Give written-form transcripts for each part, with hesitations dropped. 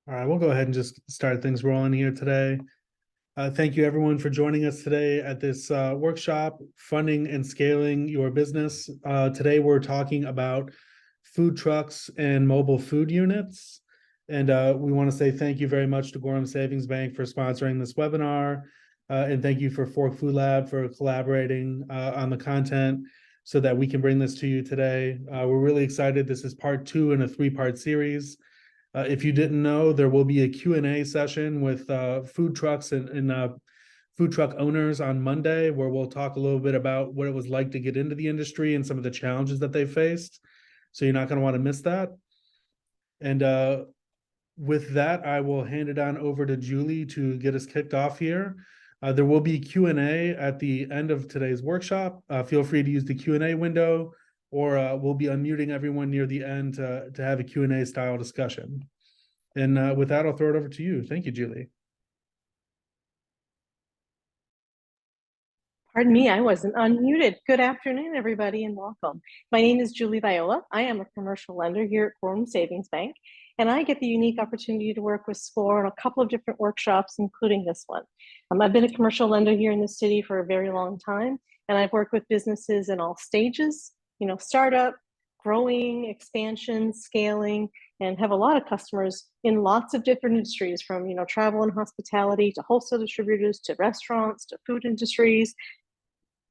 All right, we'll go ahead and just start things rolling here today. Thank you everyone for joining us today at this workshop, Funding and Scaling Your Business. Today we're talking about food trucks and mobile food units. And we want to say thank you very much to Gorham Savings Bank for sponsoring this webinar. And thank you for Fork Food Lab for collaborating on the content so that we can bring this to you today. We're really excited. This is part 2 in a 3-part series. If you didn't know, there will be a Q&A session with food trucks and food truck owners on Monday, where we'll talk a little bit about what it was like to get into the industry and some of the challenges that they faced. So you're not going to want to miss that. And with that, I will hand it on over to Julie to get us kicked off here. There will be Q&A at the end of today's workshop. Feel free to use the Q&A window, or we'll be unmuting everyone near the end to have a Q&A style discussion. And with that, I'll throw it over to you. Thank you, Julie. Pardon me, I wasn't unmuted. Good afternoon, everybody, and welcome. My name is Julie Viola. I am a commercial lender here at Gorham Savings Bank, and I get the unique opportunity to work with SCORE on a couple of different workshops, including this one. I've been a commercial lender here in the city for a very long time, and I've worked with businesses in all stages, startup, growing, expansion, scaling, and have a lot of customers in lots of different industries, from travel and hospitality to wholesale distributors to restaurants to food industries,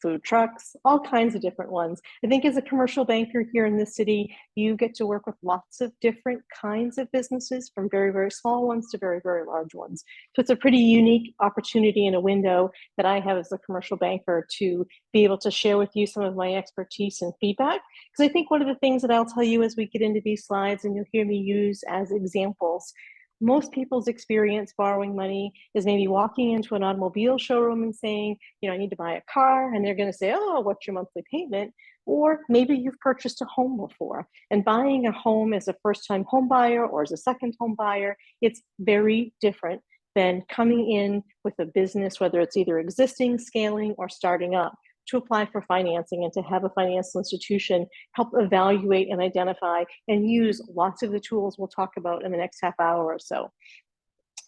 food trucks, all kinds of different ones. I think as a commercial banker here in the city, you get to work with lots of different kinds of businesses, from very, very small ones to very, very large ones. So it's a pretty unique opportunity and a window that I have as a commercial banker to be able to share with you some of my expertise and feedback. Because I think one of the things that I'll tell you as we get into these slides, and you'll hear me use as examples, most people's experience borrowing money is maybe walking into an automobile showroom and saying, I need to buy a car. And they're going to say, oh, what's your monthly payment? Or maybe you've purchased a home before, and buying a home as a first-time home buyer or as a second home buyer, it's very different than coming in with a business, whether it's either existing, scaling, or starting up, to apply for financing and to have a financial institution help evaluate and identify and use lots of the tools we'll talk about in the next half hour or so.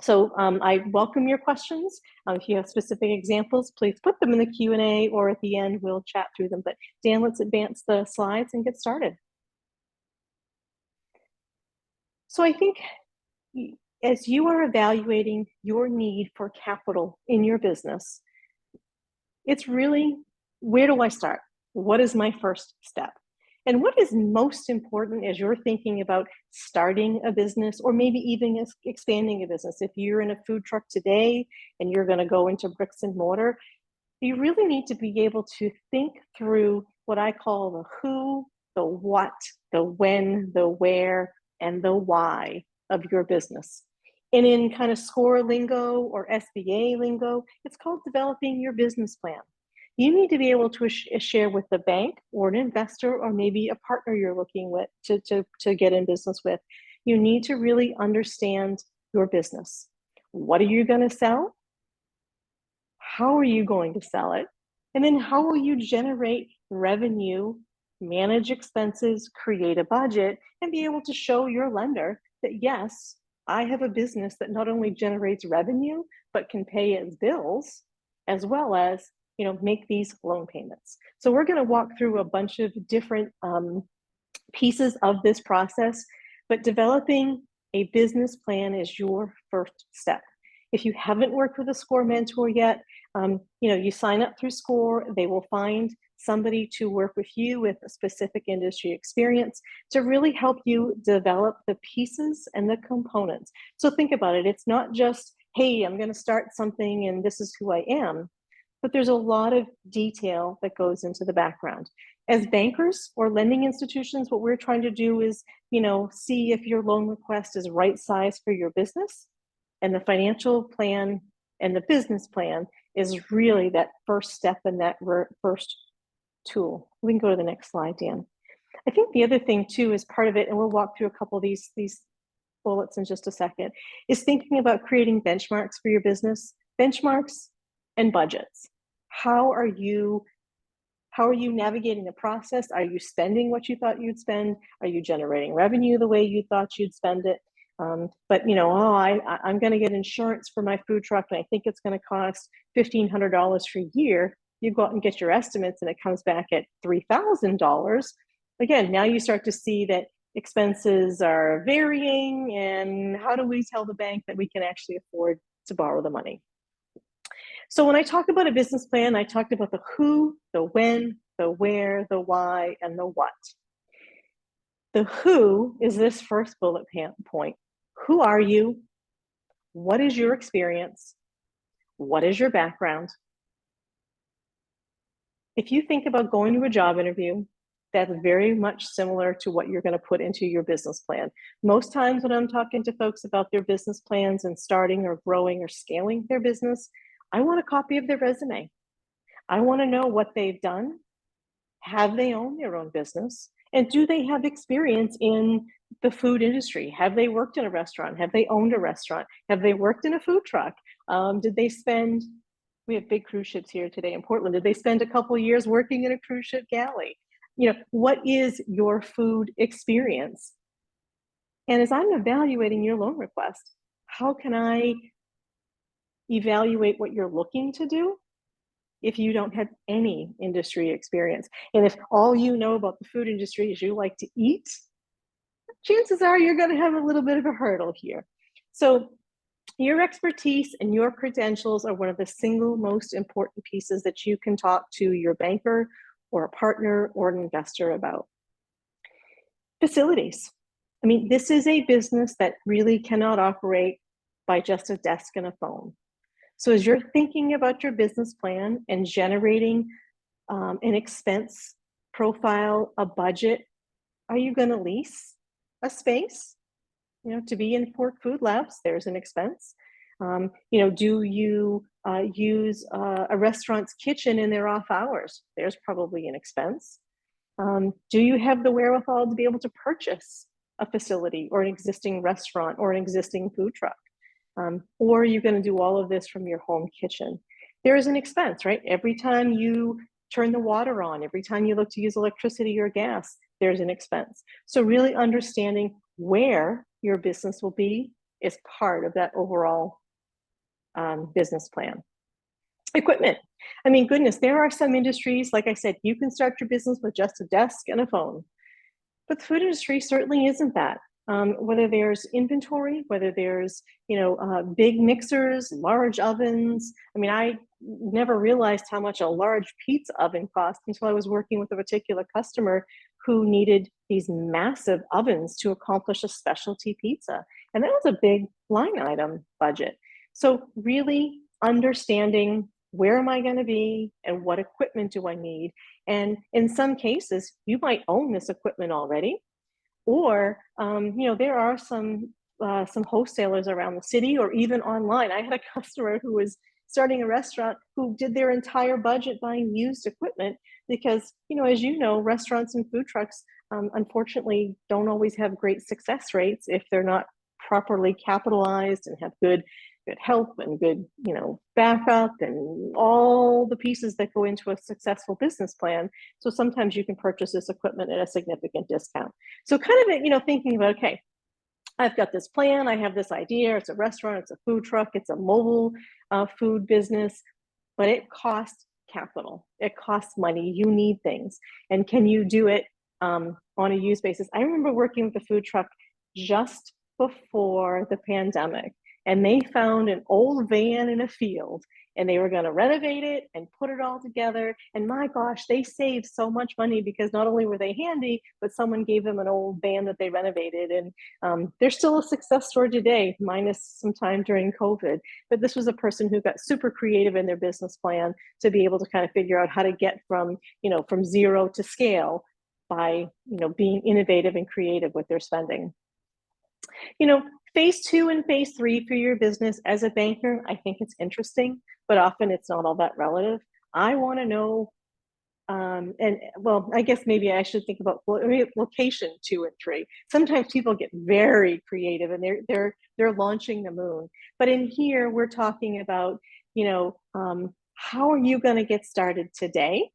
So I welcome your questions. If you have specific examples, please put them in the Q&A, or at the end, we'll chat through them. But Dan, let's advance the slides and get started. So I think as you are evaluating your need for capital in your business, it's really, where do I start? What is my first step? And what is most important as you're thinking about starting a business, or maybe even expanding a business? If you're in a food truck today and you're going to go into bricks and mortar, you really need to be able to think through what I call the who, the what, the when, the where, and the why of your business. And in kind of SCORE lingo or SBA lingo, it's called developing your business plan. You need to be able to share with the bank or an investor, or maybe a partner you're looking with to get in business with. You need to really understand your business. What are you going to sell? How are you going to sell it? And then how will you generate revenue, manage expenses, create a budget, and be able to show your lender that, yes, I have a business that not only generates revenue, but can pay its bills, as well as make these loan payments. So we're going to walk through a bunch of different pieces of this process, but developing a business plan is your first step. If you haven't worked with a SCORE mentor yet, you sign up through SCORE. They will find somebody to work with you with a specific industry experience to really help you develop the pieces and the components. So think about it. It's not just, hey, I'm going to start something and this is who I am. But there's a lot of detail that goes into the background. As bankers or lending institutions, what we're trying to do is, see if your loan request is right size for your business. And the financial plan and the business plan is really that first step and that first tool. We can go to the next slide, Dan. I think the other thing too is part of it, and we'll walk through a couple of these bullets in just a second, is thinking about creating benchmarks for your business. Benchmarks and budgets. How are you navigating the process? Are you spending what you thought you'd spend? Are you generating revenue the way you thought you'd spend it? But I'm going to get insurance for my food truck, and I think it's going to cost $1,500 for a year. You go out and get your estimates, and it comes back at $3,000. Again, now you start to see that expenses are varying, and how do we tell the bank that we can actually afford to borrow the money? So when I talk about a business plan, I talked about the who, the when, the where, the why, and the what. The who is this first bullet point. Who are you? What is your experience? What is your background? If you think about going to a job interview, that's very much similar to what you're going to put into your business plan. Most times when I'm talking to folks about their business plans and starting or growing or scaling their business, I want a copy of their resume. I want to know what they've done. Have they owned their own business? And do they have experience in the food industry? Have they worked in a restaurant? Have they owned a restaurant? Have they worked in a food truck? Did they spend, we have big cruise ships here today in Portland. Did they spend a couple of years working in a cruise ship galley? What is your food experience? And as I'm evaluating your loan request, how can I evaluate what you're looking to do if you don't have any industry experience? And if all you know about the food industry is you like to eat, chances are you're going to have a little bit of a hurdle here. So your expertise and your credentials are one of the single most important pieces that you can talk to your banker or a partner or an investor about. Facilities. I mean, this is a business that really cannot operate by just a desk and a phone. So as you're thinking about your business plan and generating an expense profile, a budget, are you going to lease a space? To be in Fork Food Labs, there's an expense. Do you use a restaurant's kitchen in their off hours? There's probably an expense. Do you have the wherewithal to be able to purchase a facility or an existing restaurant or an existing food truck? Or are you going to do all of this from your home kitchen? There is an expense, right? Every time you turn the water on, every time you look to use electricity or gas, there's an expense. So really understanding where your business will be is part of that overall business plan. Equipment. I mean, goodness, there are some industries, like I said, you can start your business with just a desk and a phone. But the food industry certainly isn't that. Whether there's inventory, whether there's, big mixers, large ovens. I mean, I never realized how much a large pizza oven cost until I was working with a particular customer who needed these massive ovens to accomplish a specialty pizza. And that was a big line item budget. So really understanding where am I going to be and what equipment do I need? And in some cases, you might own this equipment already. Or, there are some wholesalers around the city or even online. I had a customer who was starting a restaurant who did their entire budget buying used equipment because, as you know, restaurants and food trucks, unfortunately, don't always have great success rates if they're not properly capitalized and have good help and good, backup and all the pieces that go into a successful business plan. So sometimes you can purchase this equipment at a significant discount. So kind of, thinking about, okay, I've got this plan, I have this idea, it's a restaurant, it's a food truck, it's a mobile food business, but it costs capital, it costs money, you need things. And can you do it on a used basis? I remember working with a food truck just before the pandemic. And they found an old van in a field and they were going to renovate it and put it all together. And my gosh, they saved so much money because not only were they handy, but someone gave them an old van that they renovated. And they're still a success story today, minus some time during COVID. But this was a person who got super creative in their business plan to be able to kind of figure out how to get from zero to scale by, being innovative and creative with their spending. Phase 2 and phase 3 for your business as a banker, I think it's interesting, but often it's not all that relative. I want to know, I guess maybe I should think about location 2 and 3. Sometimes people get very creative and they're launching the moon. But in here, we're talking about, how are you going to get started today?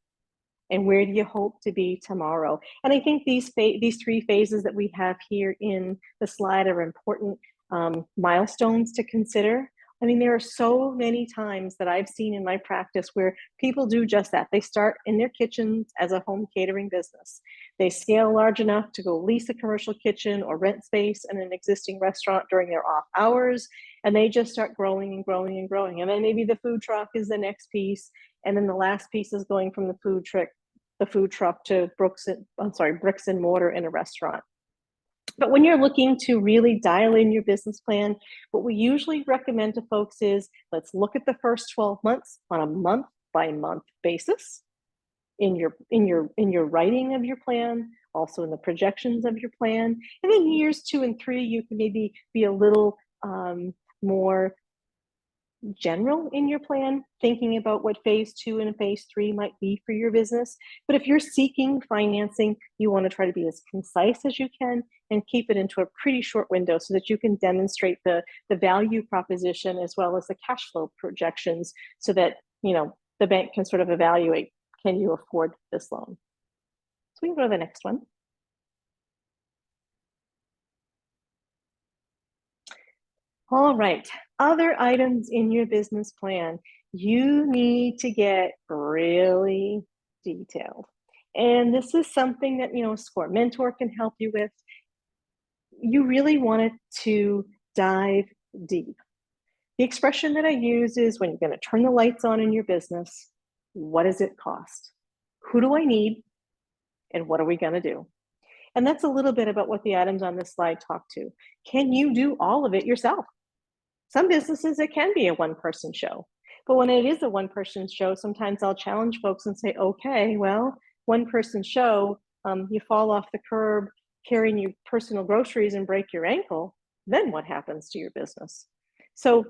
And where do you hope to be tomorrow? And I think these 3 phases that we have here in the slide are important. milestones to consider. I mean, there are so many times that I've seen in my practice where people do just that. They start in their kitchens as a home catering business. They scale large enough to go lease a commercial kitchen or rent space in an existing restaurant during their off hours. And they just start growing and growing and growing. And then maybe the food truck is the next piece. And then the last piece is going from the food truck to bricks and mortar in a restaurant. But when you're looking to really dial in your business plan, what we usually recommend to folks is let's look at the first 12 months on a month by month basis in your writing of your plan, also in the projections of your plan. And then years 2 and 3, you can maybe be a little more general in your plan, thinking about what phase 2 and phase 3 might be for your business. But if you're seeking financing, you want to try to be as concise as you can and keep it into a pretty short window so that you can demonstrate the value proposition as well as the cash flow projections so that, the bank can sort of evaluate, can you afford this loan? So we can go to the next one. All right, other items in your business plan. You need to get really detailed. And this is something that, a SCORE mentor can help you with. You really want it to dive deep. The expression that I use is when you're going to turn the lights on in your business, what does it cost? Who do I need? And what are we going to do? And that's a little bit about what the items on this slide talk to. Can you do all of it yourself? Some businesses, it can be a one-person show. But when it is a one-person show, sometimes I'll challenge folks and say, okay, well, one-person show, you fall off the curb carrying your personal groceries and break your ankle, then what happens to your business? So,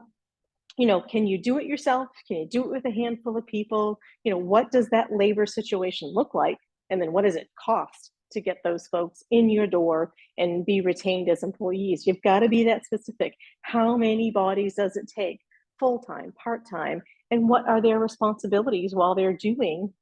can you do it yourself? Can you do it with a handful of people? What does that labor situation look like? And then what does it cost to get those folks in your door and be retained as employees? You've got to be that specific. How many bodies does it take? Full-time, part-time, and what are their responsibilities while they're doing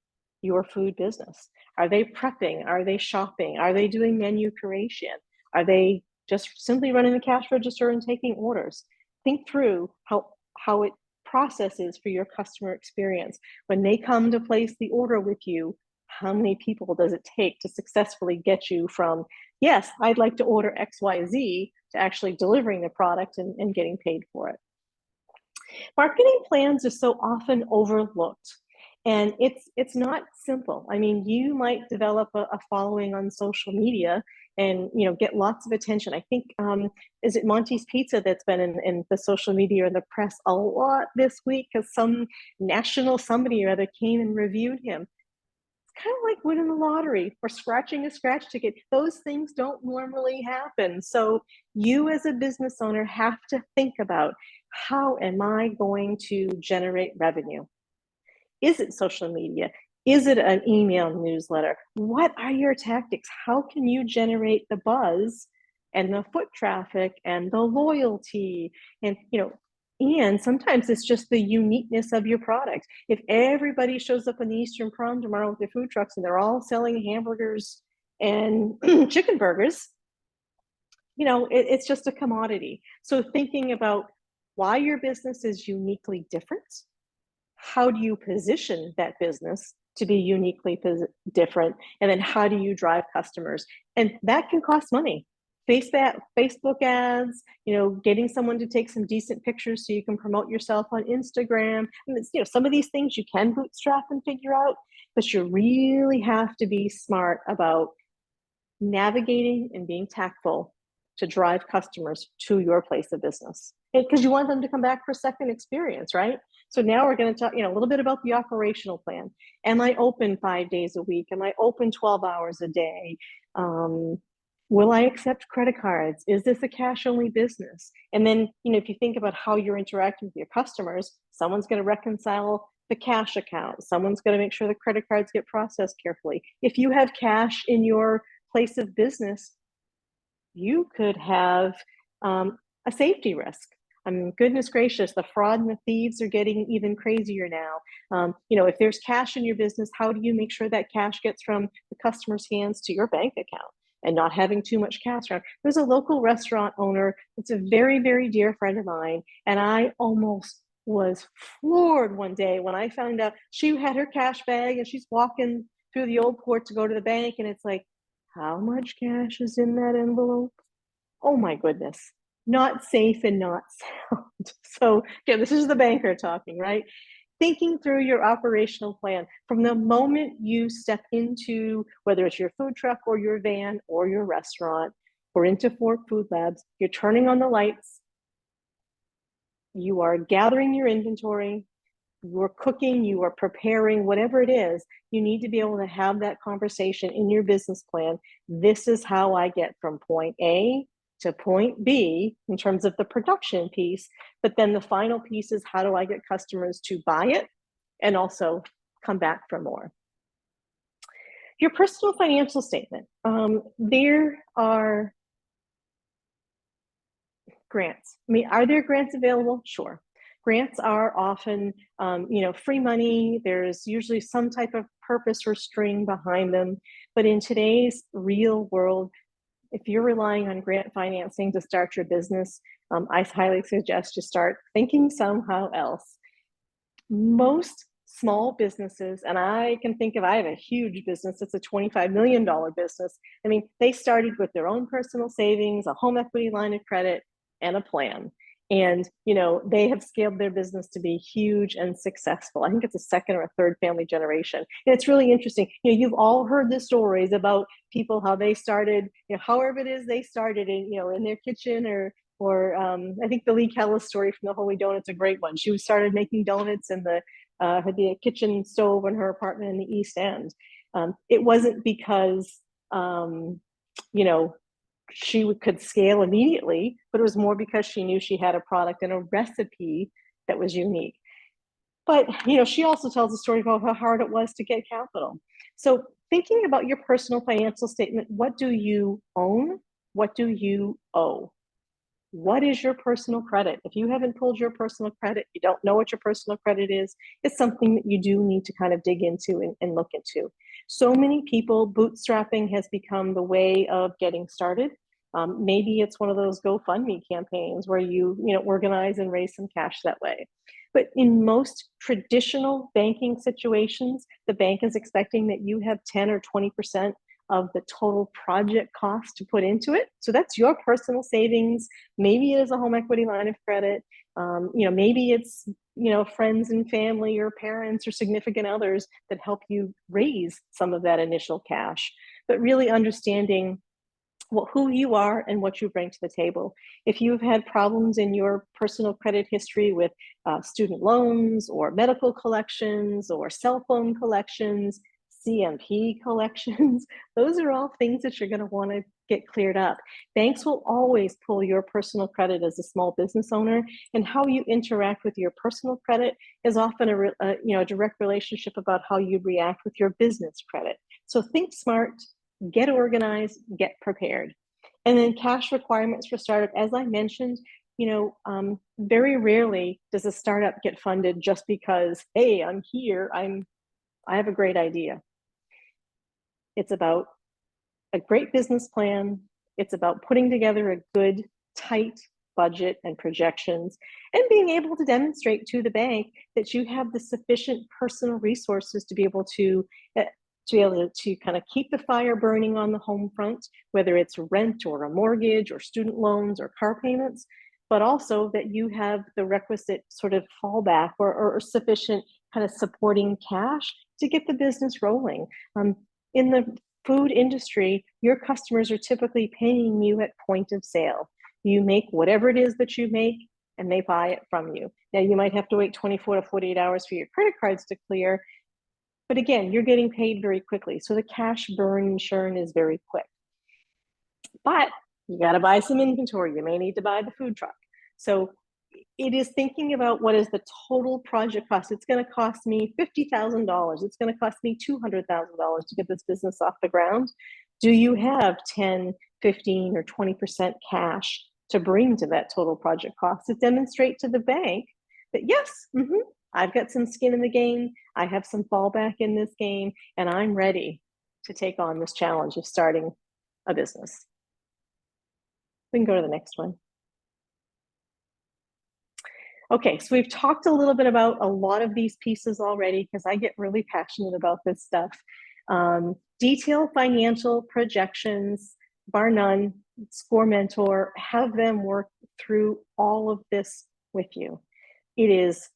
your food business? Are they prepping? Are they shopping? Are they doing menu creation? Are they just simply running the cash register and taking orders? Think through how it processes for your customer experience. When they come to place the order with you, how many people does it take to successfully get you from, yes, I'd like to order XYZ, to actually delivering the product and getting paid for it? Marketing plans are so often overlooked. And it's not simple. I mean, you might develop a following on social media and get lots of attention. I think is it Monty's Pizza that's been in the social media and the press a lot this week because some national somebody or other came and reviewed him. It's kind of like winning the lottery or scratching a scratch ticket. Those things don't normally happen. So you as a business owner have to think about, how am I going to generate revenue? Is it social media? Is it an email newsletter? What are your tactics? How can you generate the buzz and the foot traffic and the loyalty? And, and sometimes it's just the uniqueness of your product. If everybody shows up in the Eastern Prom tomorrow with their food trucks and they're all selling hamburgers and chicken burgers, it's just a commodity. So thinking about why your business is uniquely different. How do you position that business to be uniquely different? And then how do you drive customers? And that can cost money. Facebook ads, getting someone to take some decent pictures so you can promote yourself on Instagram. And some of these things you can bootstrap and figure out, but you really have to be smart about navigating and being tactful to drive customers to your place of business. Because you want them to come back for a second experience, right? So now we're going to talk, a little bit about the operational plan. Am I open 5 days a week? Am I open 12 hours a day? Will I accept credit cards? Is this a cash-only business? And then, if you think about how you're interacting with your customers, someone's going to reconcile the cash account. Someone's going to make sure the credit cards get processed carefully. If you have cash in your place of business, you could have a safety risk. I mean, goodness gracious, the fraud and the thieves are getting even crazier now. If there's cash in your business, how do you make sure that cash gets from the customer's hands to your bank account? and not having too much cash around. There's a local restaurant owner. It's a very, very dear friend of mine. And I almost was floored one day when I found out she had her cash bag and she's walking through the old port to go to the bank. And it's like, how much cash is in that envelope? Oh my goodness, not safe and not sound. So yeah, this is the banker talking, right? Thinking through your operational plan from the moment you step into, whether it's your food truck or your van or your restaurant or into Fork Food Labs, you're turning on the lights, you are gathering your inventory, you're cooking, you are preparing, whatever it is, you need to be able to have that conversation in your business plan. This is how I get from point A to point B in terms of the production piece. But then the final piece is how do I get customers to buy it and also come back for more. Your personal financial statement. There are grants. I mean, are there grants available? Sure. Grants are often, free money. There's usually some type of purpose or string behind them. But in today's real world, if you're relying on grant financing to start your business, I highly suggest you start thinking somehow else. Most small businesses, and I can think of, I have a huge business, it's a $25 million business. I mean, they started with their own personal savings, a home equity line of credit, and a plan. And, they have scaled their business to be huge and successful. I think it's a second or a third family generation. And it's really interesting. You've all heard the stories about people, how they started, however it is they started in their kitchen or I think the Lee Kellis story from the Holy Donut's a great one. She started making donuts in had the kitchen stove in her apartment in the East End. It wasn't because, she could scale immediately, but it was more because she knew she had a product and a recipe that was unique. But, she also tells a story about how hard it was to get capital. So thinking about your personal financial statement, what do you own? What do you owe? What is your personal credit? If you haven't pulled your personal credit, you don't know what your personal credit is, it's something that you do need to kind of dig into and look into. So many people, bootstrapping has become the way of getting started. Maybe it's one of those GoFundMe campaigns where you organize and raise some cash that way. But in most traditional banking situations, the bank is expecting that you have 10 or 20% of the total project cost to put into it. So that's your personal savings. Maybe it is a home equity line of credit. Maybe it's, friends and family or parents or significant others that help you raise some of that initial cash. But really understanding who you are and what you bring to the table. If you've had problems in your personal credit history with student loans or medical collections or cell phone collections, CMP collections, those are all things that you're going to want to get cleared up. Banks will always pull your personal credit as a small business owner, and how you interact with your personal credit is often a direct relationship about how you react with your business credit. So think smart, get organized, get prepared. And then cash requirements for startup, as I mentioned, very rarely does a startup get funded just because, hey, I'm here, I have a great idea. It's about a great business plan. It's about putting together a good, tight budget and projections, and being able to demonstrate to the bank that you have the sufficient personal resources to be able to kind of keep the fire burning on the home front, whether it's rent or a mortgage or student loans or car payments, but also that you have the requisite sort of fallback or sufficient kind of supporting cash to get the business rolling. In the food industry, your customers are typically paying you at point of sale. You make whatever it is that you make, and they buy it from you. Now, you might have to wait 24 to 48 hours for your credit cards to clear, but again, you're getting paid very quickly. So the cash burn and churn is very quick. But you got to buy some inventory. You may need to buy the food truck. So it is thinking about what is the total project cost. It's going to cost me $50,000. It's going to cost me $200,000 to get this business off the ground. Do you have 10, 15, or 20% cash to bring to that total project cost to demonstrate to the bank that, yes, I've got some skin in the game. I have some fallback in this game, and I'm ready to take on this challenge of starting a business. We can go to the next one. Okay, so we've talked a little bit about a lot of these pieces already because I get really passionate about this stuff. Detailed financial projections, bar none, score mentor, have them work through all of this with you. It is,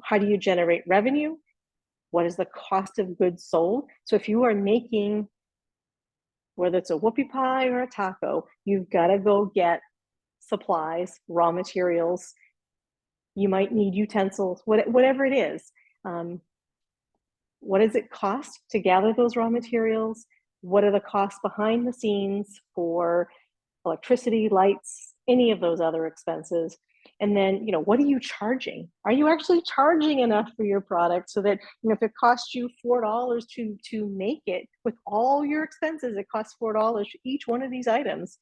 how do you generate revenue? What is the cost of goods sold? So if you are making, whether it's a whoopie pie or a taco, you've got to go get supplies, raw materials. You might need utensils, whatever it is. What does it cost to gather those raw materials? What are the costs behind the scenes for electricity, lights, any of those other expenses? And then, what are you charging? Are you actually charging enough for your product so that, if it costs you $4 to make it with all your expenses, it costs $4 for each one of these items.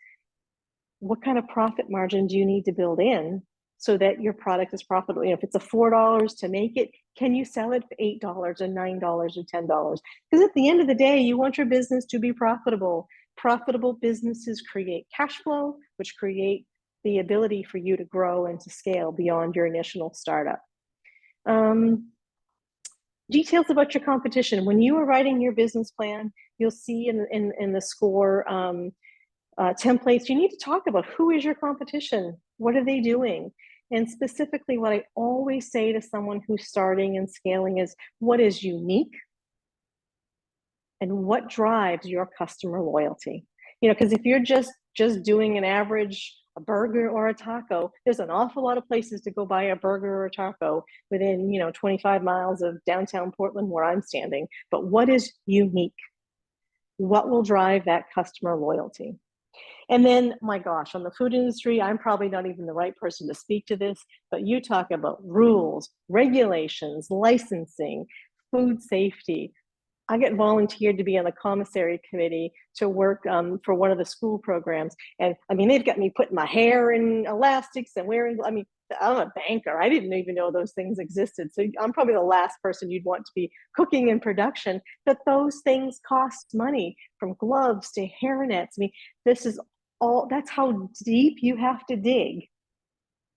What kind of profit margin do you need to build in so that your product is profitable? If it's a $4 to make it, can you sell it for $8 or $9 or $10? Because at the end of the day, you want your business to be profitable. Profitable businesses create cash flow, which create the ability for you to grow and to scale beyond your initial startup. Details about your competition. When you are writing your business plan, you'll see in the score templates, you need to talk about who is your competition, what are they doing? And specifically, what I always say to someone who's starting and scaling is what is unique and what drives your customer loyalty. Because if you're just doing an average, a burger or a taco, there's an awful lot of places to go buy a burger or a taco within 25 miles of downtown Portland where I'm standing. But what is unique? What will drive that customer loyalty? And then, my gosh, on the food industry, I'm probably not even the right person to speak to this, but you talk about rules, regulations, licensing, food safety. I get volunteered to be on the commissary committee to work for one of the school programs. And they've got me putting my hair in elastics and wearing, I'm a banker. I didn't even know those things existed. So I'm probably the last person you'd want to be cooking in production. But those things cost money, from gloves to hairnets. This is all, that's how deep you have to dig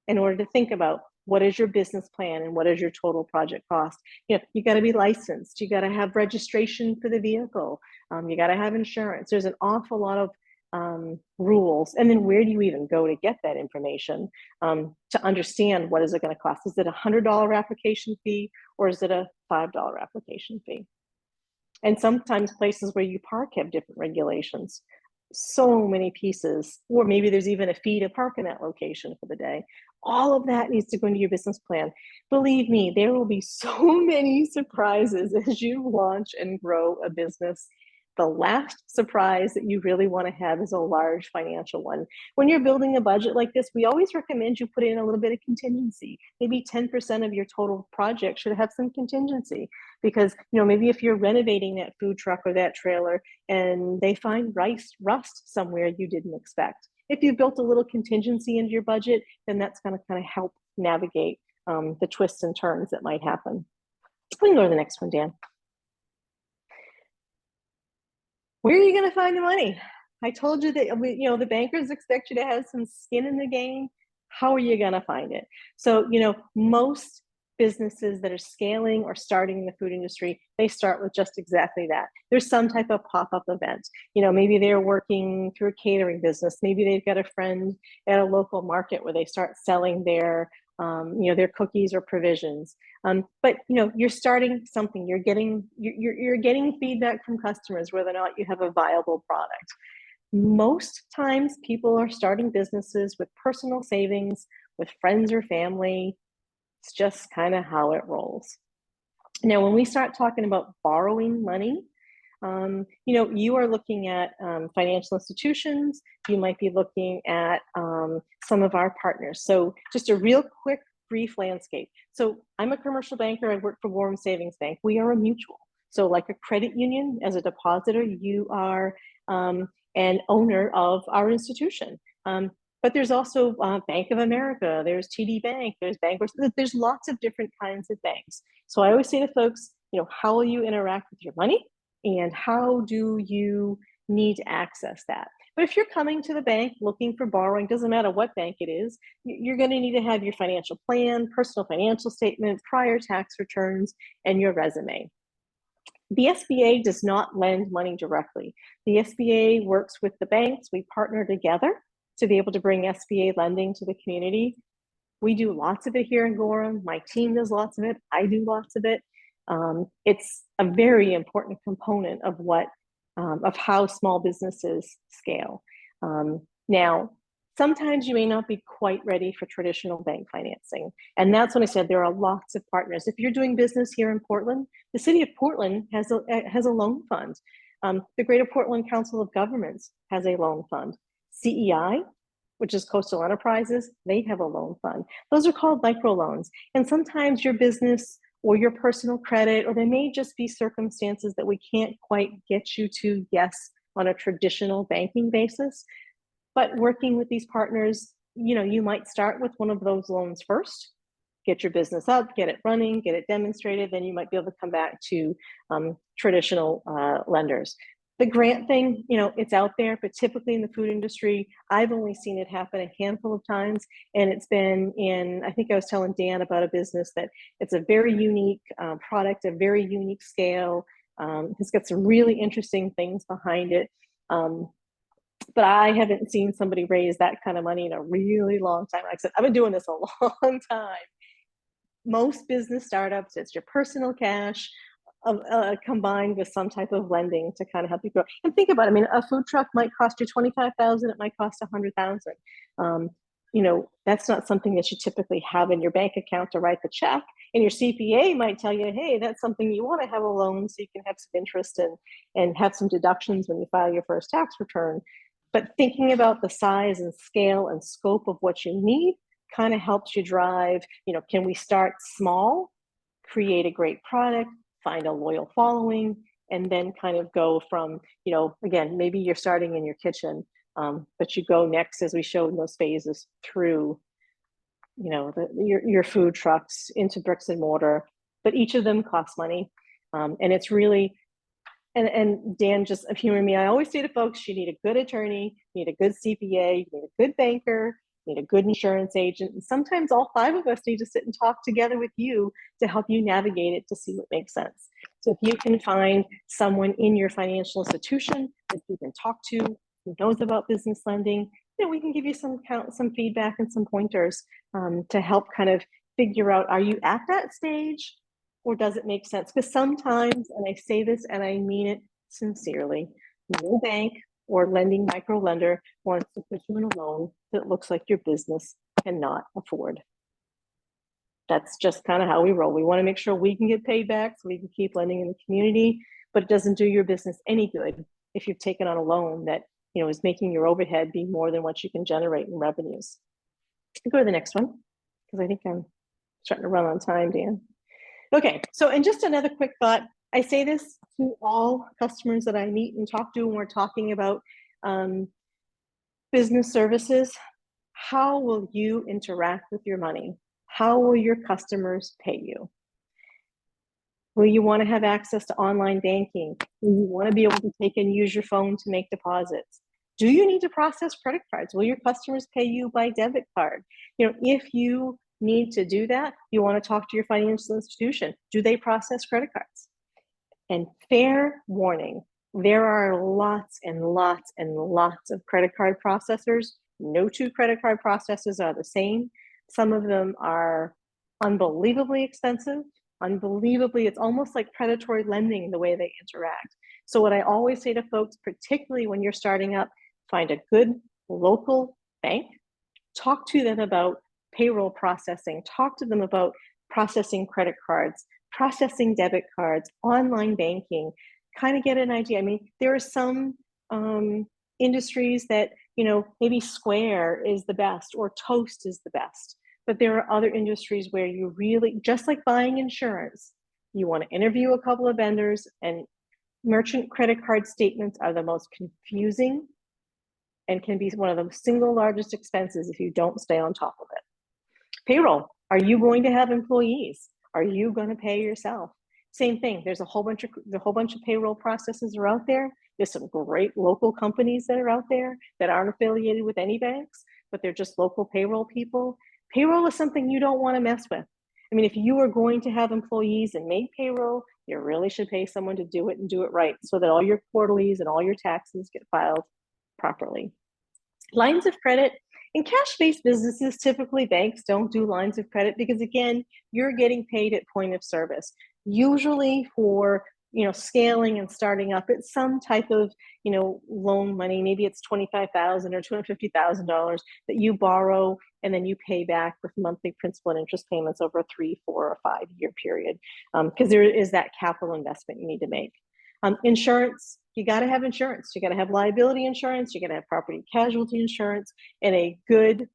in order to think about what is your business plan and what is your total project cost. You got to be licensed. You got to have registration for the vehicle. You got to have insurance. There's an awful lot of rules. And then where do you even go to get that information to understand what is it going to cost? Is it a $100 application fee or is it a $5 application fee? And sometimes places where you park have different regulations. So many pieces, or maybe there's even a fee to park in that location for the day. All of that needs to go into your business plan. Believe me, there will be so many surprises as you launch and grow a business. The last surprise that you really want to have is a large financial one. When you're building a budget like this, we always recommend you put in a little bit of contingency. Maybe 10% of your total project should have some contingency, because maybe if you're renovating that food truck or that trailer and they find rust somewhere you didn't expect. If you've built a little contingency into your budget, then that's going to kind of help navigate the twists and turns that might happen. We can go to the next one, Dan. Where are you going to find the money? I told you that the bankers expect you to have some skin in the game. How are you going to find it? So most businesses that are scaling or starting in the food industry, they start with just exactly that. There's some type of pop-up event. Maybe they're working through a catering business. Maybe they've got a friend at a local market where they start selling their cookies or provisions. But you're starting something. You're getting feedback from customers whether or not you have a viable product. Most times people are starting businesses with personal savings, with friends or family. It's just kind of how it rolls. Now, when we start talking about borrowing money, you are looking at financial institutions. You might be looking at some of our partners. So just a real quick, brief landscape. So I'm a commercial banker. I work for Gorham Savings Bank. We are a mutual. So like a credit union, as a depositor, you are an owner of our institution. But there's also Bank of America, there's TD Bank, there's Bankers, there's lots of different kinds of banks. So I always say to folks, how will you interact with your money and how do you need to access that? But if you're coming to the bank looking for borrowing, doesn't matter what bank it is, you're going to need to have your financial plan, personal financial statement, prior tax returns, and your resume. The SBA does not lend money directly. The SBA works with the banks. We partner together to be able to bring SBA lending to the community. We do lots of it here in Gorham. My team does lots of it. I do lots of it. It's a very important component of of how small businesses scale. Now, sometimes you may not be quite ready for traditional bank financing. And that's when I said there are lots of partners. If you're doing business here in Portland, the city of Portland has a loan fund. The Greater Portland Council of Governments has a loan fund. CEI, which is Coastal Enterprises, they have a loan fund. Those are called microloans. And sometimes your business or your personal credit, or there may just be circumstances that we can't quite get you to yes on a traditional banking basis. But working with these partners, you might start with one of those loans first, get your business up, get it running, get it demonstrated, then you might be able to come back to traditional lenders. The grant thing, it's out there, but typically in the food industry, I've only seen it happen a handful of times. And it's been I think I was telling Dan about a business that it's a very unique product, a very unique scale. It's got some really interesting things behind it. But I haven't seen somebody raise that kind of money in a really long time. Like I said, I've been doing this a long time. Most business startups, it's your personal cash combined with some type of lending to kind of help you grow. And think about it. I mean, a food truck might cost you $25,000. It might cost $100,000. That's not something that you typically have in your bank account to write the check. And your CPA might tell you, hey, that's something you want to have a loan so you can have some interest and have some deductions when you file your first tax return. But thinking about the size and scale and scope of what you need kind of helps you drive, can we start small, create a great product, find a loyal following, and then kind of go from, again, maybe you're starting in your kitchen, but you go next, as we showed in those phases, through, your food trucks into bricks and mortar, but each of them costs money. And it's really, and Dan just humored me. I always say to folks, you need a good attorney, you need a good CPA, you need a good banker, you need a good insurance agent. And sometimes all 5 of us need to sit and talk together with you to help you navigate it to see what makes sense. So if you can find someone in your financial institution that you can talk to, who knows about business lending, we can give you some feedback and some pointers to help kind of figure out, are you at that stage? Or does it make sense? Because sometimes, and I say this and I mean it sincerely, no bank or lending micro lender wants to put you in a loan that looks like your business cannot afford. That's just kind of how we roll. We want to make sure we can get paid back so we can keep lending in the community, but it doesn't do your business any good if you've taken on a loan that is making your overhead be more than what you can generate in revenues. Go to the next one, because I think I'm starting to run on time, Dan. Okay, so and just another quick thought. I say this to all customers that I meet and talk to when we're talking about business services. How will you interact with your money? How will your customers pay you? Will you want to have access to online banking? Will you want to be able to take and use your phone to make deposits? Do you need to process credit cards? Will your customers pay you by debit card? If you need to do that, you want to talk to your financial institution. Do they process credit cards? And fair warning, there are lots and lots and lots of credit card processors. No 2 credit card processors are the same. Some of them are unbelievably expensive. It's almost like predatory lending the way they interact. So what I always say to folks, particularly when you're starting up, find a good local bank, talk to them about payroll processing, talk to them about processing credit cards, processing debit cards, online banking, kind of get an idea. I mean, there are some industries that, maybe Square is the best or Toast is the best, but there are other industries where you really, just like buying insurance, you want to interview a couple of vendors, and merchant credit card statements are the most confusing and can be one of the single largest expenses if you don't stay on top of it. Payroll. Are you going to have employees? Are you going to pay yourself? Same thing. There's a whole bunch of payroll processes are out there. There's some great local companies that are out there that aren't affiliated with any banks, but they're just local payroll people. Payroll is something you don't want to mess with. I mean, if you are going to have employees and make payroll, you really should pay someone to do it and do it right so that all your quarterlies and all your taxes get filed properly. Lines of credit. In cash-based businesses, typically banks don't do lines of credit because, again, you're getting paid at point of service. Usually for scaling and starting up, it's some type of loan money. Maybe it's $25,000 or $250,000 that you borrow and then you pay back with monthly principal and interest payments over a 3, 4, or 5-year period, because there is that capital investment you need to make. Insurance, you got to have insurance. You got to have liability insurance. You got to have property casualty insurance, and a good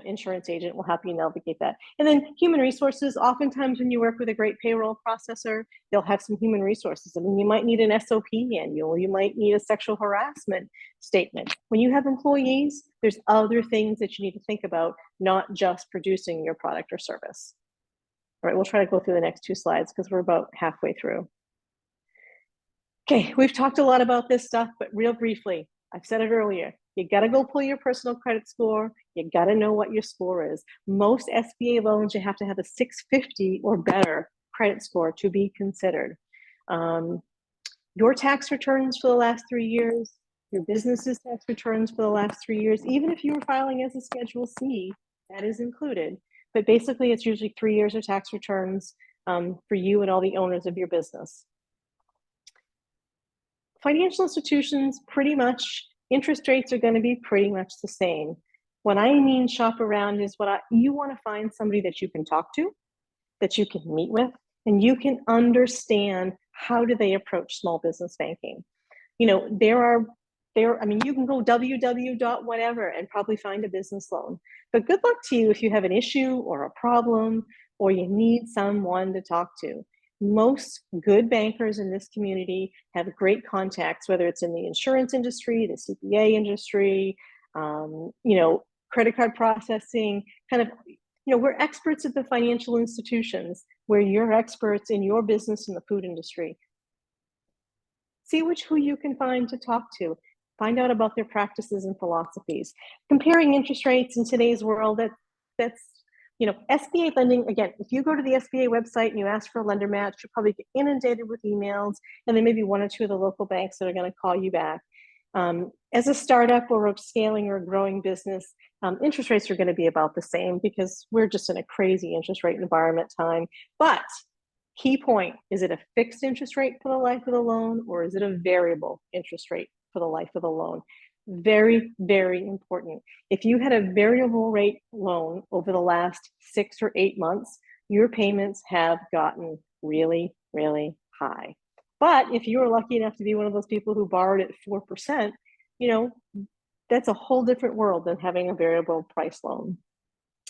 insurance agent will help you navigate that. And then human resources. Oftentimes when you work with a great payroll processor, they'll have some human resources. I mean, you might need an SOP manual. You might need a sexual harassment statement. When you have employees, there's other things that you need to think about, not just producing your product or service. All right, we'll try to go through the next 2 slides because we're about halfway through. Okay, we've talked a lot about this stuff, but real briefly, I've said it earlier, you got to go pull your personal credit score. You got to know what your score is. Most SBA loans, you have to have a 650 or better credit score to be considered. Your tax returns for the last 3 years, your business's tax returns for the last 3 years, even if you were filing as a Schedule C, that is included. But basically, it's usually 3 years of tax returns for you and all the owners of your business. Financial institutions, pretty much, interest rates are going to be pretty much the same. What I mean shop around is you want to find somebody that you can talk to, that you can meet with, and you can understand how do they approach small business banking. You can go www.whatever and probably find a business loan. But good luck to you if you have an issue or a problem or you need someone to talk to. Most good bankers in this community have great contacts, whether it's in the insurance industry, the CPA industry, credit card processing, we're experts at the financial institutions where you're experts in your business in the food industry. See who you can find to talk to. Find out about their practices and philosophies. Comparing interest rates in today's world, that's SBA lending, again, if you go to the SBA website and you ask for a lender match, you'll probably get inundated with emails, and then maybe 1 or 2 of the local banks that are going to call you back. As a startup or a scaling or a growing business, interest rates are going to be about the same because we're just in a crazy interest rate environment time. But key point, is it a fixed interest rate for the life of the loan, or is it a variable interest rate for the life of the loan? Very, very important. If you had a variable rate loan over the last 6 or 8 months, your payments have gotten really, really high. But if you were lucky enough to be one of those people who borrowed at 4%, that's a whole different world than having a variable price loan.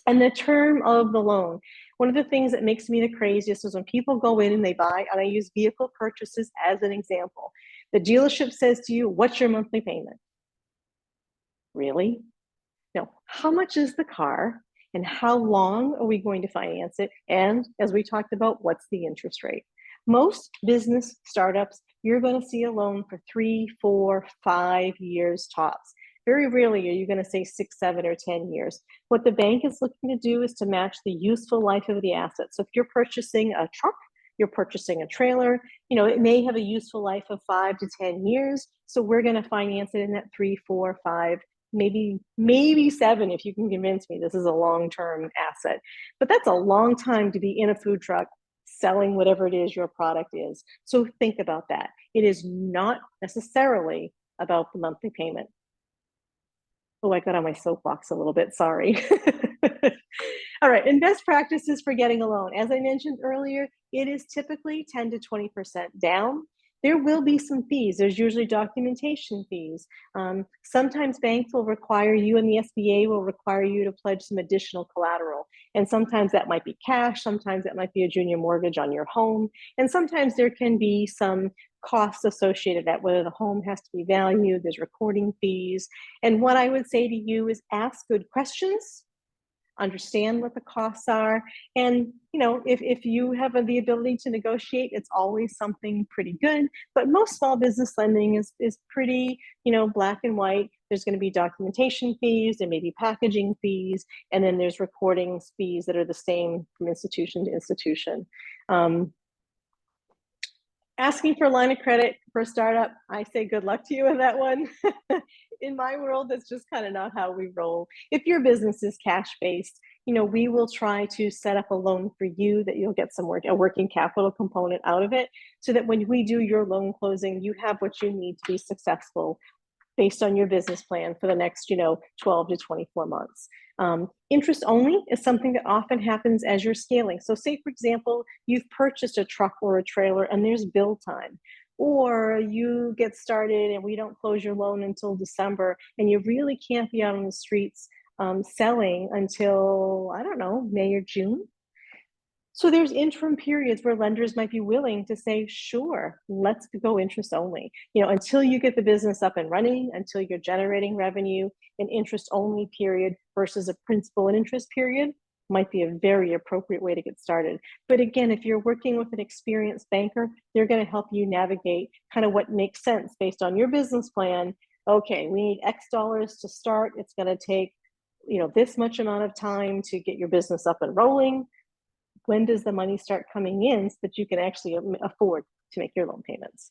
And the term of the loan, one of the things that makes me the craziest is when people go in and they buy, and I use vehicle purchases as an example. The dealership says to you, what's your monthly payment? Really? No. How much is the car and how long are we going to finance it? And as we talked about, what's the interest rate? Most business startups, you're going to see a loan for 3, 4, 5 years tops. Very rarely are you going to say 6, 7, or 10 years. What the bank is looking to do is to match the useful life of the asset. So if you're purchasing a truck, you're purchasing a trailer, it may have a useful life of 5 to 10 years. So we're going to finance it in that 3, 4, 5, maybe 7 if you can convince me this is a long-term asset. But that's a long time to be in a food truck selling whatever it is your product is. So think about that. It is not necessarily about the monthly payment. Oh, I got on my soapbox a little bit, sorry. All right, and best practices for getting a loan. As I mentioned earlier, it is typically 10 to 20% down. There will be some fees. There's usually documentation fees. Sometimes banks will require you, and the SBA will require you to pledge some additional collateral. And sometimes that might be cash, sometimes that might be a junior mortgage on your home, and sometimes there can be some costs associated with that, whether the home has to be valued, there's recording fees. And what I would say to you is ask good questions. understand what the costs are. And, if you have the ability to negotiate, it's always something pretty good. But most small business lending is pretty, black and white. There's going to be documentation fees, there may be packaging fees, and then there's recordings fees that are the same from institution to institution. Asking for a line of credit for a startup, I say good luck to you in that one. In my world, that's just kind of not how we roll. If your business is cash-based, we will try to set up a loan for you that you'll get a working capital component out of it, so that when we do your loan closing, you have what you need to be successful based on your business plan for the next 12 to 24 months. Interest only is something that often happens as you're scaling. So say, for example, you've purchased a truck or a trailer and there's build time, or you get started and we don't close your loan until December, and you really can't be out on the streets selling until, I don't know, May or June. So there's interim periods where lenders might be willing to say, sure, let's go interest only. Until you get the business up and running, until you're generating revenue, an interest only period versus a principal and interest period might be a very appropriate way to get started. But again, if you're working with an experienced banker, they're going to help you navigate kind of what makes sense based on your business plan. Okay, we need X dollars to start. It's going to take, this much amount of time to get your business up and rolling. When does the money start coming in so that you can actually afford to make your loan payments?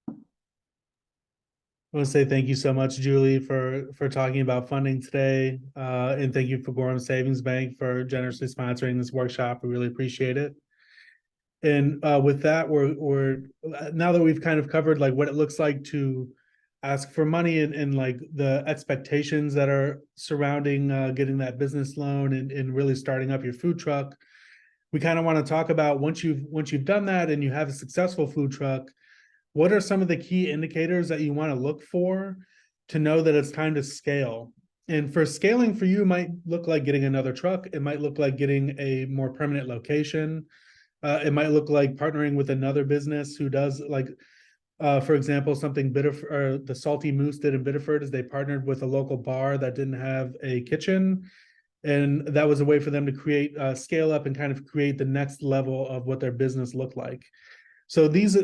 I want to say thank you so much, Julie, for talking about funding today, and thank you for Gorham Savings Bank for generously sponsoring this workshop. We really appreciate it. And with that, we're now that we've kind of covered like what it looks like to ask for money and like the expectations that are surrounding getting that business loan and really starting up your food truck. We kind of want to talk about once you've done that and you have a successful food truck, what are some of the key indicators that you want to look for to know that it's time to scale? And for scaling for you, it might look like getting another truck. It might look like getting a more permanent location. It might look like partnering with another business who does like, for example, something the Salty Moose did in Biddeford is they partnered with a local bar that didn't have a kitchen. And that was a way for them to create scale up and kind of create the next level of what their business looked like. So these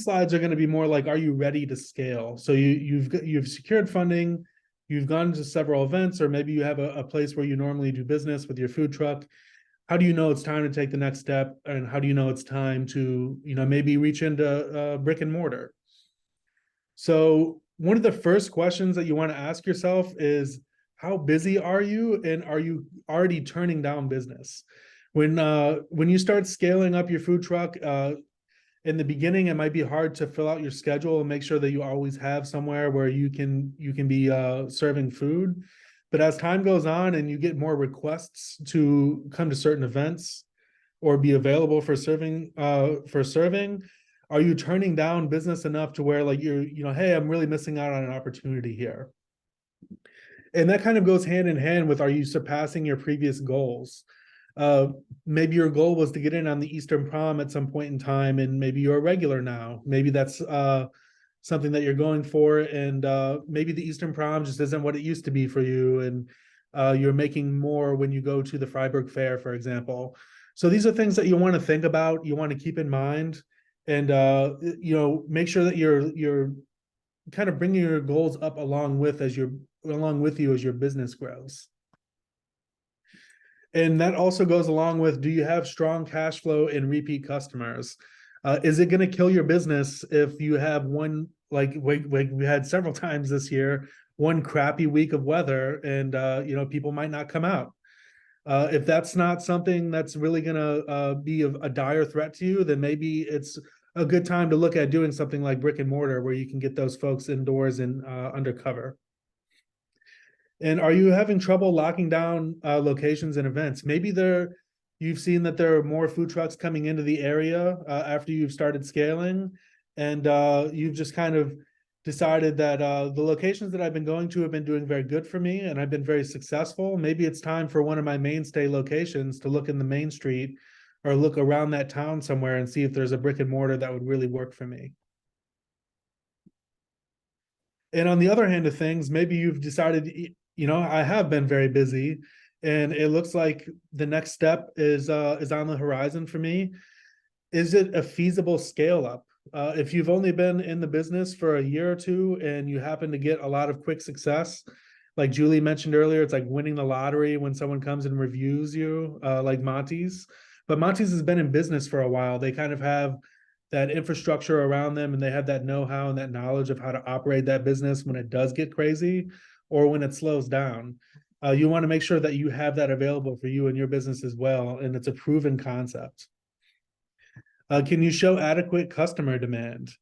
slides are going to be more like, are you ready to scale? So you've secured funding, you've gone to several events, or maybe you have a place where you normally do business with your food truck. How do you know it's time to take the next step? And how do you know it's time to, maybe reach into brick and mortar? So one of the first questions that you want to ask yourself is, how busy are you? And are you already turning down business? When you start scaling up your food truck, in the beginning, it might be hard to fill out your schedule and make sure that you always have somewhere where you can be serving food. But as time goes on and you get more requests to come to certain events or be available for serving, are you turning down business enough to where like hey, I'm really missing out on an opportunity here? And that kind of goes hand in hand with, are you surpassing your previous goals? Maybe your goal was to get in on the Eastern Prom at some point in time, and maybe you're a regular now. Maybe that's something that you're going for, and maybe the Eastern Prom just isn't what it used to be for you, and you're making more when you go to the Freiburg Fair, for example. So these are things that you want to think about, you want to keep in mind, and make sure that you're kind of bringing your goals up along with you as your business grows. And that also goes along with, do you have strong cash flow and repeat customers? Is it going to kill your business if you have one, like we had several times this year, one crappy week of weather and, people might not come out? If that's not something that's really going to be a dire threat to you, then maybe it's a good time to look at doing something like brick and mortar, where you can get those folks indoors and undercover. And are you having trouble locking down locations and events? Maybe you've seen that there are more food trucks coming into the area after you've started scaling, and you've just kind of decided that the locations that I've been going to have been doing very good for me, and I've been very successful. Maybe it's time for one of my mainstay locations to look in the main street or look around that town somewhere and see if there's a brick and mortar that would really work for me. And on the other hand of things, maybe you've decided, I have been very busy, and it looks like the next step is on the horizon for me. Is it a feasible scale up? If you've only been in the business for a year or two and you happen to get a lot of quick success, like Julie mentioned earlier, it's like winning the lottery when someone comes and reviews you, like Monty's. But Monty's has been in business for a while. They kind of have that infrastructure around them, and they have that know-how and that knowledge of how to operate that business when it does get crazy or when it slows down. You want to make sure that you have that available for you and your business as well, and it's a proven concept. Can you show adequate customer demand?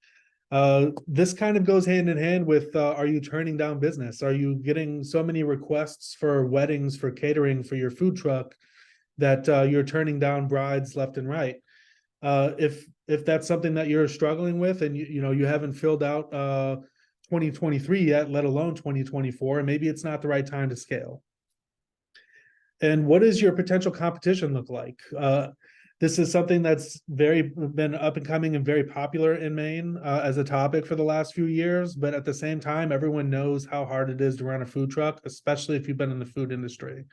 This kind of goes hand in hand with, are you turning down business? Are you getting so many requests for weddings, for catering, for your food truck that you're turning down brides left and right? If that's something that you're struggling with, and you haven't filled out 2023 yet, let alone 2024, maybe it's not the right time to scale. And what does your potential competition look like? This is something that's been up and coming and very popular in Maine as a topic for the last few years. But at the same time, everyone knows how hard it is to run a food truck, especially if you've been in the food industry.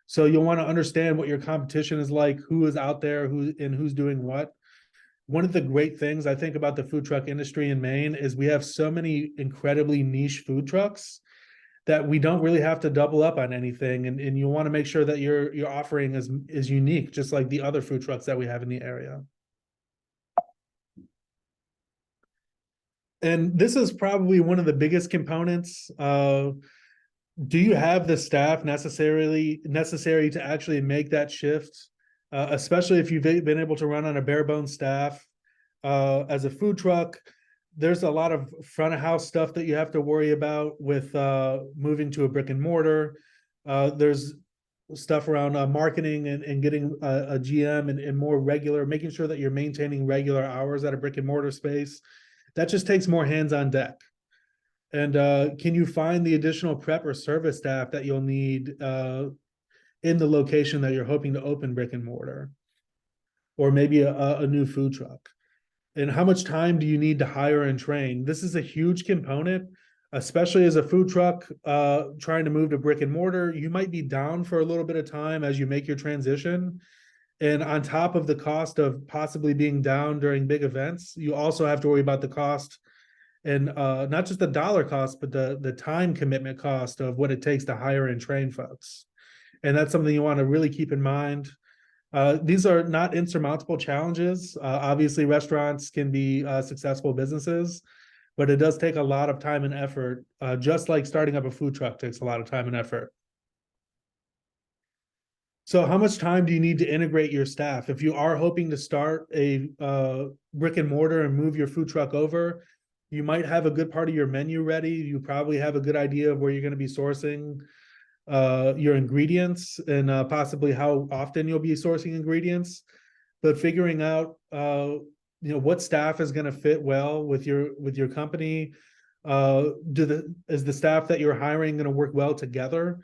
So you'll want to understand what your competition is like, who is out there, who's doing what. One of the great things I think about the food truck industry in Maine is we have so many incredibly niche food trucks that we don't really have to double up on anything, and you want to make sure that your offering is unique, just like the other food trucks that we have in the area. And this is probably one of the biggest components. Do you have the staff necessary to actually make that shift, especially if you've been able to run on a bare bones staff as a food truck? There's a lot of front of house stuff that you have to worry about with moving to a brick and mortar. There's stuff around marketing and getting a GM and more regular, making sure that you're maintaining regular hours at a brick and mortar space. That just takes more hands on deck. And can you find the additional prep or service staff that you'll need in the location that you're hoping to open brick and mortar? Or maybe a new food truck? And how much time do you need to hire and train? This is a huge component, especially as a food truck trying to move to brick and mortar. You might be down for a little bit of time as you make your transition. And on top of the cost of possibly being down during big events, you also have to worry about the cost, and not just the dollar cost, but the time commitment cost of what it takes to hire and train folks. And that's something you want to really keep in mind. These are not insurmountable challenges. Obviously, restaurants can be successful businesses, but it does take a lot of time and effort, just like starting up a food truck takes a lot of time and effort. So how much time do you need to integrate your staff? If you are hoping to start a brick and mortar and move your food truck over, you might have a good part of your menu ready. You probably have a good idea of where you're going to be sourcing your ingredients and possibly how often you'll be sourcing ingredients, but figuring out what staff is going to fit well with your company. Is the staff that you're hiring going to work well together?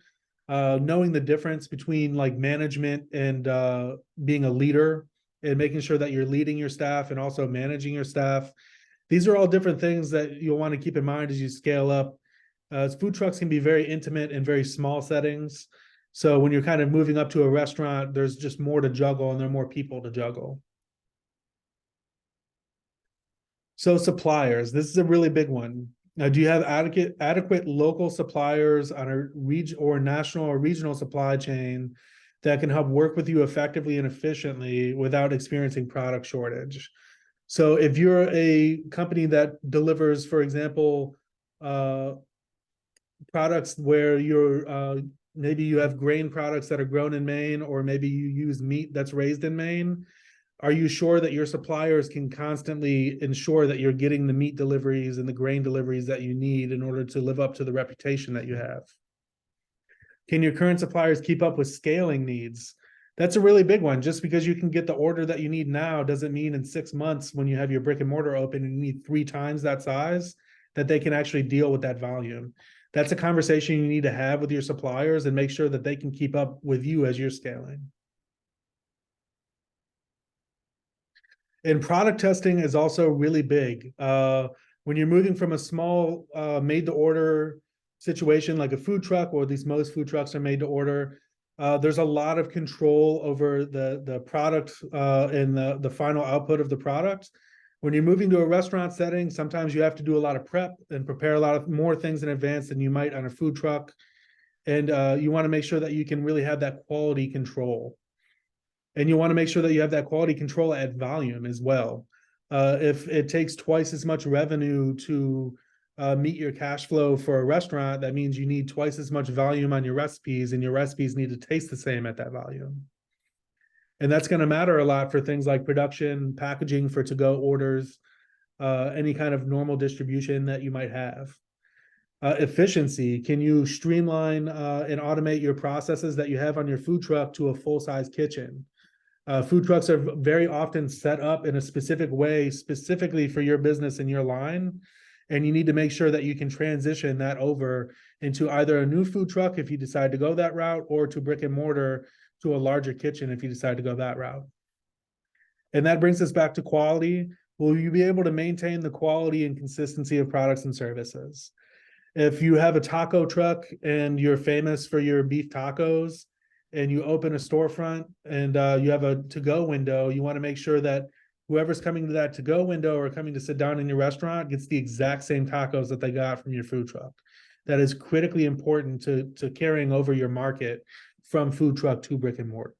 Knowing the difference between like management and being a leader, and making sure that you're leading your staff and also managing your staff. These are all different things that you'll want to keep in mind as you scale up. Food trucks can be very intimate and very small settings. So when you're kind of moving up to a restaurant, there's just more to juggle and there are more people to juggle. So suppliers, this is a really big one. Now, do you have adequate local suppliers on a region or national or regional supply chain that can help work with you effectively and efficiently without experiencing product shortage? So if you're a company that delivers, for example, products where you're maybe you have grain products that are grown in Maine, or maybe you use meat that's raised in Maine, are you sure that your suppliers can constantly ensure that you're getting the meat deliveries and the grain deliveries that you need in order to live up to the reputation that you have? Can your current suppliers keep up with scaling needs? That's a really big one. Just because you can get the order that you need now doesn't mean in 6 months, when you have your brick and mortar open and you need 3 times that size, that they can actually deal with that volume. That's a conversation you need to have with your suppliers and make sure that they can keep up with you as you're scaling. And product testing is also really big. When you're moving from a small made to order situation like a food truck, or at least most food trucks are made to order, there's a lot of control over the product and the final output of the product. When you're moving to a restaurant setting, sometimes you have to do a lot of prep and prepare a lot of more things in advance than you might on a food truck. And you want to make sure that you can really have that quality control. And you want to make sure that you have that quality control at volume as well. If it takes twice as much revenue to meet your cash flow for a restaurant, that means you need twice as much volume on your recipes, and your recipes need to taste the same at that volume. And that's going to matter a lot for things like production, packaging for to-go orders, any kind of normal distribution that you might have. Efficiency, can you streamline and automate your processes that you have on your food truck to a full-size kitchen? Food trucks are very often set up in a specific way, specifically for your business and your line. And you need to make sure that you can transition that over into either a new food truck if you decide to go that route, or to brick and mortar to a larger kitchen if you decide to go that route. And that brings us back to quality. Will you be able to maintain the quality and consistency of products and services? If you have a taco truck and you're famous for your beef tacos, and you open a storefront and you have a to-go window, you want to make sure that whoever's coming to that to-go window or coming to sit down in your restaurant gets the exact same tacos that they got from your food truck. That is critically important to carrying over your market from food truck to brick and mortar.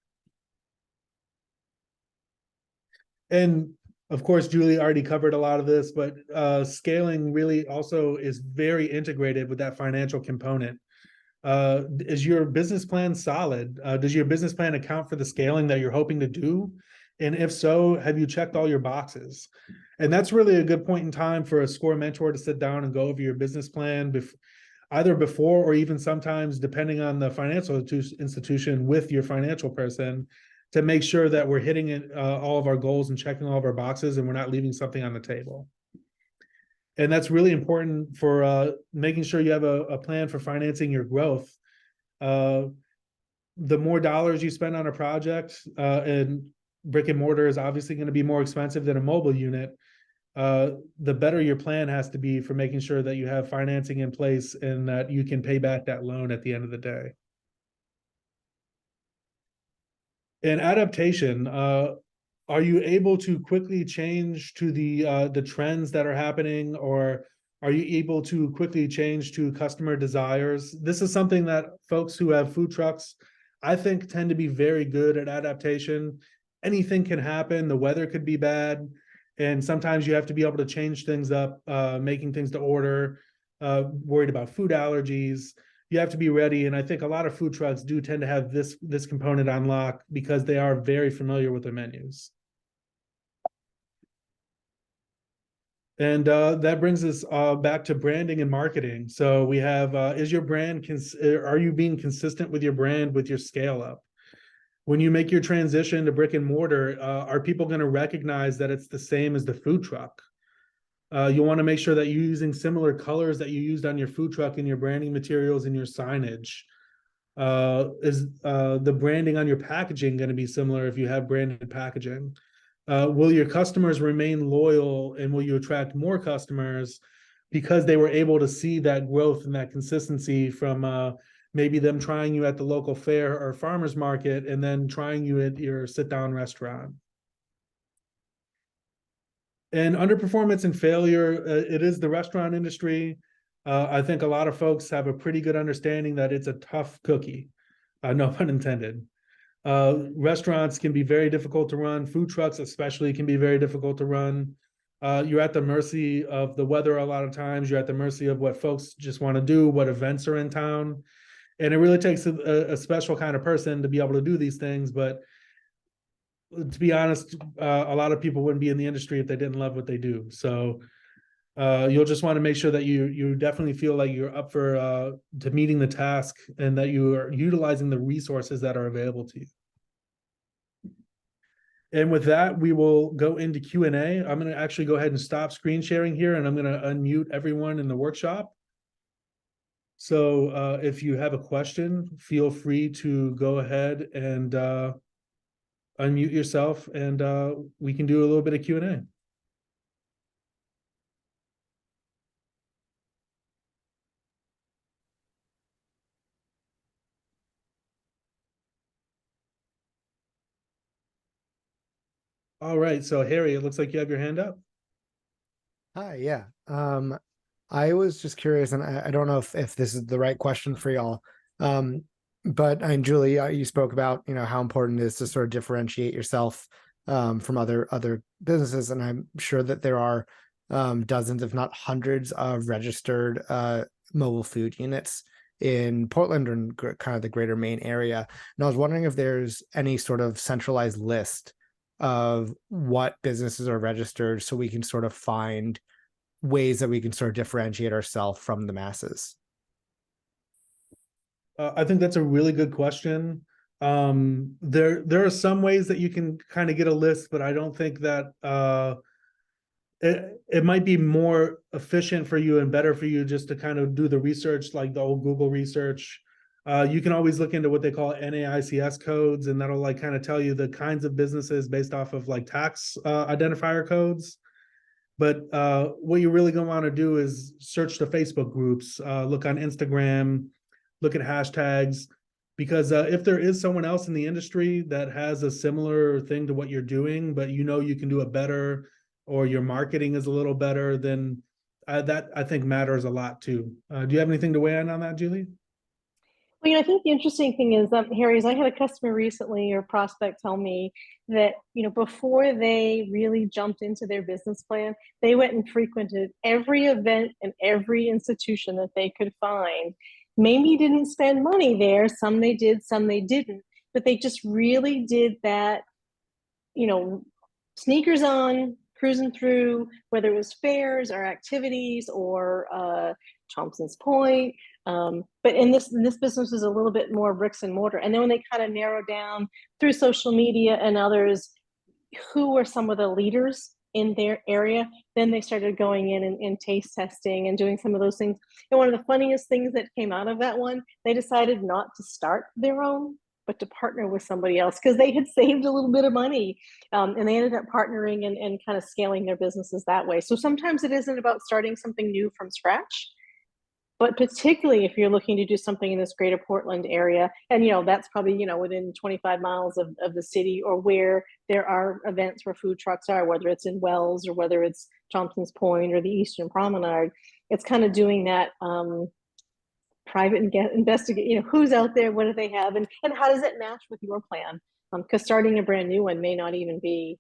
And of course, Julie already covered a lot of this, but scaling really also is very integrated with that financial component. Is your business plan solid? Does your business plan account for the scaling that you're hoping to do? And if so, have you checked all your boxes? And that's really a good point in time for a SCORE mentor to sit down and go over your business plan, either before or even sometimes, depending on the financial institution, with your financial person, to make sure that we're hitting it, all of our goals and checking all of our boxes, and we're not leaving something on the table. And that's really important for making sure you have a plan for financing your growth. The more dollars you spend on a project, and brick and mortar is obviously going to be more expensive than a mobile unit, the better your plan has to be for making sure that you have financing in place and that you can pay back that loan at the end of the day. And adaptation, are you able to quickly change to the trends that are happening, or are you able to quickly change to customer desires? This is something that folks who have food trucks, I think, tend to be very good at adaptation. Anything can happen. The weather could be bad, and sometimes you have to be able to change things up, making things to order, worried about food allergies. You have to be ready, and I think a lot of food trucks do tend to have this component on lock because they are very familiar with their menus. And that brings us back to branding and marketing. So we have, is your brand, are you being consistent with your brand with your scale up? When you make your transition to brick and mortar, are people going to recognize that it's the same as the food truck? You want to make sure that you're using similar colors that you used on your food truck in your branding materials and your signage. Is the branding on your packaging going to be similar if you have branded packaging? Will your customers remain loyal, and will you attract more customers because they were able to see that growth and that consistency from maybe them trying you at the local fair or farmer's market and then trying you at your sit-down restaurant? And underperformance and failure, it is the restaurant industry. I think a lot of folks have a pretty good understanding that it's a tough cookie, no pun intended. Restaurants can be very difficult to run. Food trucks especially can be very difficult to run. You're at the mercy of the weather a lot of times. You're at the mercy of what folks just want to do, what events are in town. And it really takes a special kind of person to be able to do these things. But to be honest, a lot of people wouldn't be in the industry if they didn't love what they do. So you'll just want to make sure that you definitely feel like you're up for to meeting the task, and that you are utilizing the resources that are available to you. And with that, we will go into Q&A. I'm going to actually go ahead and stop screen sharing here, and I'm going to unmute everyone in the workshop. So if you have a question, feel free to go ahead and unmute yourself, and we can do a little bit of Q&A. All right, so Harry, it looks like you have your hand up. Hi, yeah. I was just curious, and I don't know if this is the right question for y'all. Um, but and Julie, you spoke about how important it is to sort of differentiate yourself from other businesses, and I'm sure that there are dozens, if not hundreds, of registered mobile food units in Portland or in kind of the greater Maine area. And I was wondering if there's any sort of centralized list of what businesses are registered, so we can sort of find ways that we can sort of differentiate ourselves from the masses. I think that's a really good question. There are some ways that you can kind of get a list, but I don't think that it might be more efficient for you and better for you just to kind of do the research, like the old Google research. You can always look into what they call NAICS codes, and that'll like kind of tell you the kinds of businesses based off of like tax identifier codes. But what you're really going to want to do is search the Facebook groups, look on Instagram, look at hashtags, because if there is someone else in the industry that has a similar thing to what you're doing, but you know you can do it better, or your marketing is a little better, then that I think matters a lot too. Do you have anything to weigh in on that, Julie? Well, I think the interesting thing is, Harry, is I had a customer recently or prospect tell me that, before they really jumped into their business plan, they went and frequented every event and every institution that they could find. Maybe didn't spend money there. Some they did, some they didn't, but they just really did that, you know, sneakers on, cruising through, whether it was fairs or activities or Thompson's Point. But in this business is a little bit more bricks and mortar. And then when they kind of narrow down through social media and others, who were some of the leaders in their area, then they started going in and taste testing and doing some of those things. And one of the funniest things that came out of that one, they decided not to start their own, but to partner with somebody else because they had saved a little bit of money. And they ended up partnering and kind of scaling their businesses that way. So sometimes it isn't about starting something new from scratch, but particularly if you're looking to do something in this greater Portland area, and that's probably within 25 miles of the city, or where there are events where food trucks are, whether it's in Wells or whether it's Thompson's Point or the Eastern Promenade. It's kind of doing that private and investigate, who's out there, what do they have, and how does it match with your plan? Because starting a brand new one may not even be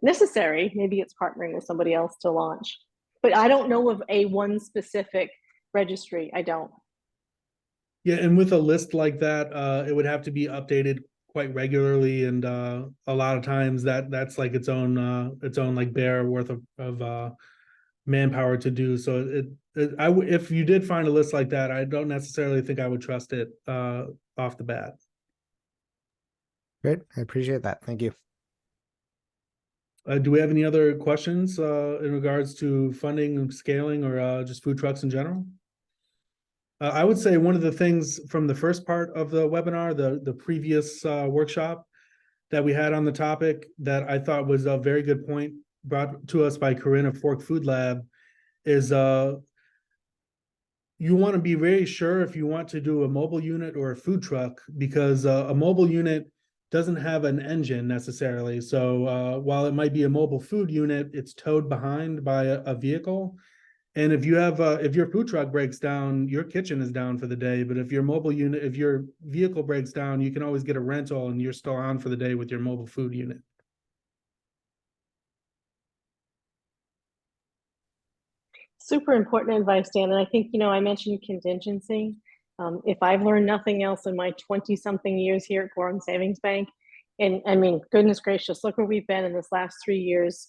necessary. Maybe it's partnering with somebody else to launch. But I don't know of a one specific registry. I don't. Yeah, and with a list like that, it would have to be updated quite regularly, and a lot of times that's like its own like bear worth of manpower to do. So if you did find a list like that, I don't necessarily think I would trust it off the bat. Great, I appreciate that. Thank you. Do we have any other questions in regards to funding and scaling, or just food trucks in general? I would say one of the things from the first part of the webinar, the previous workshop that we had on the topic, that I thought was a very good point brought to us by Corinne of Fork Food Lab, is you want to be very sure if you want to do a mobile unit or a food truck, because a mobile unit doesn't have an engine necessarily. So while it might be a mobile food unit, it's towed behind by a vehicle. And if if your food truck breaks down, your kitchen is down for the day. But if if your vehicle breaks down, you can always get a rental and you're still on for the day with your mobile food unit. Super important advice, Dan. And I think, I mentioned contingency. If I've learned nothing else in my 20 something years here at Gorham Savings Bank, and I mean, goodness gracious, look where we've been in this last 3 years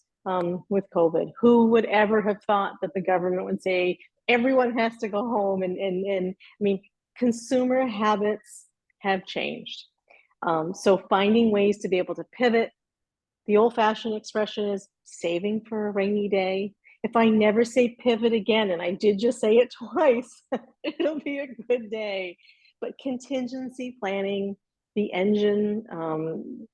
with COVID. Who would ever have thought that the government would say everyone has to go home? And I mean, consumer habits have changed. So finding ways to be able to pivot. The old fashioned expression is saving for a rainy day. If I never say pivot again, and I did just say it twice, it'll be a good day. But contingency planning, the engine,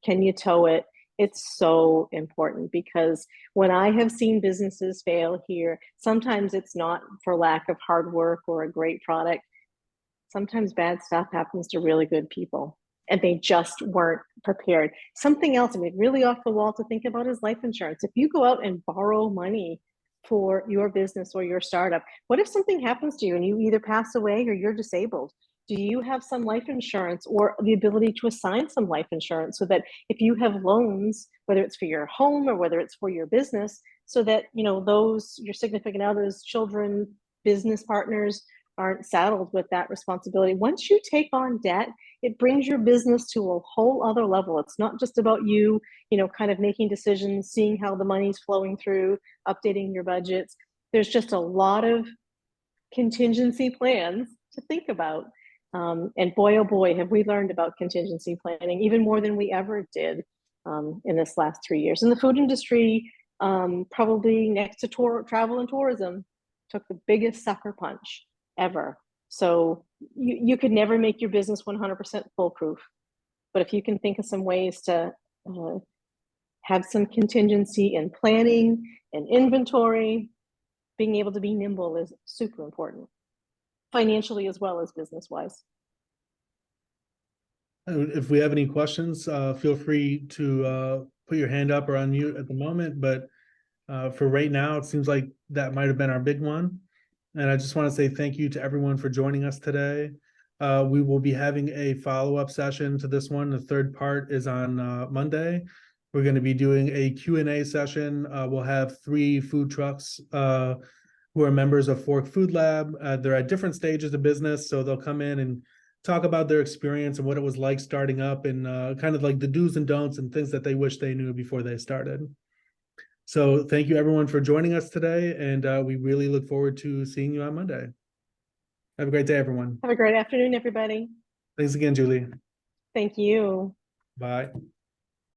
can you tow it? It's so important, because when I have seen businesses fail here, sometimes it's not for lack of hard work or a great product. Sometimes bad stuff happens to really good people. and they just weren't prepared. Something else, I mean, really off the wall to think about is life insurance. If you go out and borrow money for your business or your startup, what if something happens to you and you either pass away or you're disabled? Do you have some life insurance or the ability to assign some life insurance so that if you have loans, whether it's for your home or whether it's for your business, so that, you know, those, your significant others, children, business partners aren't saddled with that responsibility? Once you take on debt, it brings your business to a whole other level. It's not just about you, you know, kind of making decisions, seeing how the money's flowing through, updating your budgets. There's just a lot of contingency plans to think about. And boy, oh boy, have we learned about contingency planning, even more than we ever did in this last 3 years. In the food industry, probably next to travel and tourism, took the biggest sucker punch ever. So you could never make your business 100% foolproof. But if you can think of some ways to have some contingency in planning and inventory, being able to be nimble is super important, financially as well as business-wise. If we have any questions, feel free to put your hand up or unmute at the moment. But for right now, it seems like that might have been our big one. And I just want to say thank you to everyone for joining us today. We will be having a follow-up session to this one. The third part is on Monday. We're going to be doing a Q&A session. We'll have 3 food trucks who are members of Fork Food Lab. They're at different stages of business, so they'll come in and talk about their experience and what it was like starting up, and kind of like the do's and don'ts and things that they wish they knew before they started. So thank you everyone for joining us today, and we really look forward to seeing you on Monday. Have a great day, everyone. Have a great afternoon, everybody. Thanks again, Julie. Thank you. Bye.